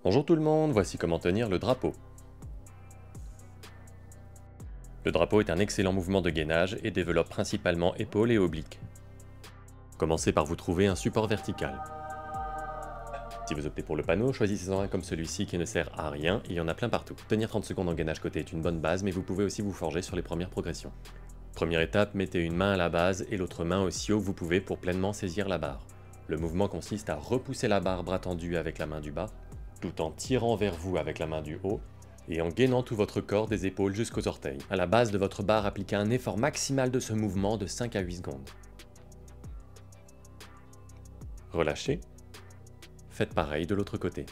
Bonjour tout le monde, voici comment tenir le drapeau. Le drapeau est un excellent mouvement de gainage et développe principalement épaules et obliques. Commencez par vous trouver un support vertical. Si vous optez pour le panneau, choisissez-en un comme celui-ci qui ne sert à rien, il y en a plein partout. Tenir 30 secondes en gainage côté est une bonne base, mais vous pouvez aussi vous forger sur les premières progressions. Première étape, mettez une main à la base et l'autre main aussi haut que vous pouvez pour pleinement saisir la barre. Le mouvement consiste à repousser la barre bras tendu avec la main du bas, tout en tirant vers vous avec la main du haut, et en gainant tout votre corps des épaules jusqu'aux orteils. À la base de votre barre, appliquez un effort maximal de ce mouvement de 5 à 8 secondes. Relâchez. Faites pareil de l'autre côté.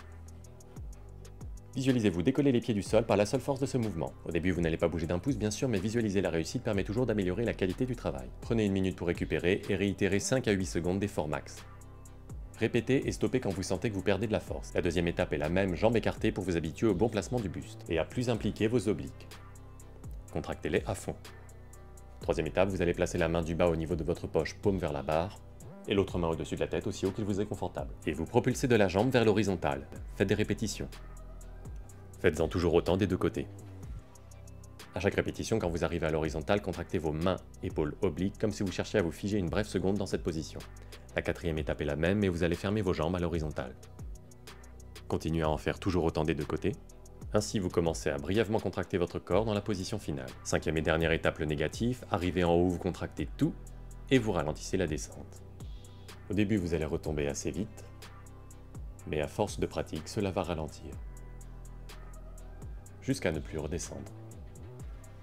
Visualisez-vous décoller les pieds du sol par la seule force de ce mouvement. Au début, vous n'allez pas bouger d'un pouce bien sûr, mais visualiser la réussite permet toujours d'améliorer la qualité du travail. Prenez une minute pour récupérer et réitérez 5 à 8 secondes d'effort max. Répétez et stoppez quand vous sentez que vous perdez de la force. La deuxième étape est la même, jambes écartées pour vous habituer au bon placement du buste et à plus impliquer vos obliques. Contractez-les à fond. Troisième étape, vous allez placer la main du bas au niveau de votre poche, paume vers la barre, et l'autre main au-dessus de la tête aussi haut qu'il vous est confortable. Et vous propulsez de la jambe vers l'horizontale. Faites des répétitions. Faites-en toujours autant des deux côtés. À chaque répétition, quand vous arrivez à l'horizontale, contractez vos mains, épaules obliques, comme si vous cherchiez à vous figer une brève seconde dans cette position. La quatrième étape est la même, mais vous allez fermer vos jambes à l'horizontale. Continuez à en faire toujours autant des deux côtés. Ainsi, vous commencez à brièvement contracter votre corps dans la position finale. Cinquième et dernière étape, le négatif. Arrivé en haut, vous contractez tout et vous ralentissez la descente. Au début, vous allez retomber assez vite, mais à force de pratique, cela va ralentir, jusqu'à ne plus redescendre.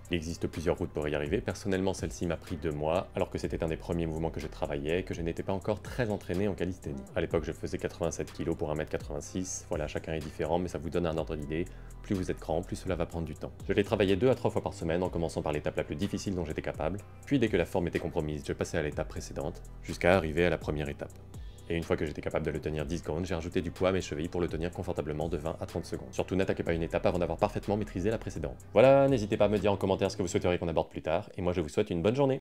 Il existe plusieurs routes pour y arriver, personnellement celle-ci m'a pris 2 mois, alors que c'était un des premiers mouvements que je travaillais et que je n'étais pas encore très entraîné en calisthénie. À l'époque je faisais 87 kg pour 1m86, voilà chacun est différent mais ça vous donne un ordre d'idée, plus vous êtes grand, plus cela va prendre du temps. Je l'ai travaillé 2 à 3 fois par semaine en commençant par l'étape la plus difficile dont j'étais capable, puis dès que la forme était compromise, je passais à l'étape précédente, jusqu'à arriver à la première étape. Et une fois que j'étais capable de le tenir 10 secondes, j'ai rajouté du poids à mes chevilles pour le tenir confortablement de 20 à 30 secondes. Surtout n'attaquez pas une étape avant d'avoir parfaitement maîtrisé la précédente. Voilà, n'hésitez pas à me dire en commentaire ce que vous souhaiteriez qu'on aborde plus tard, et moi je vous souhaite une bonne journée.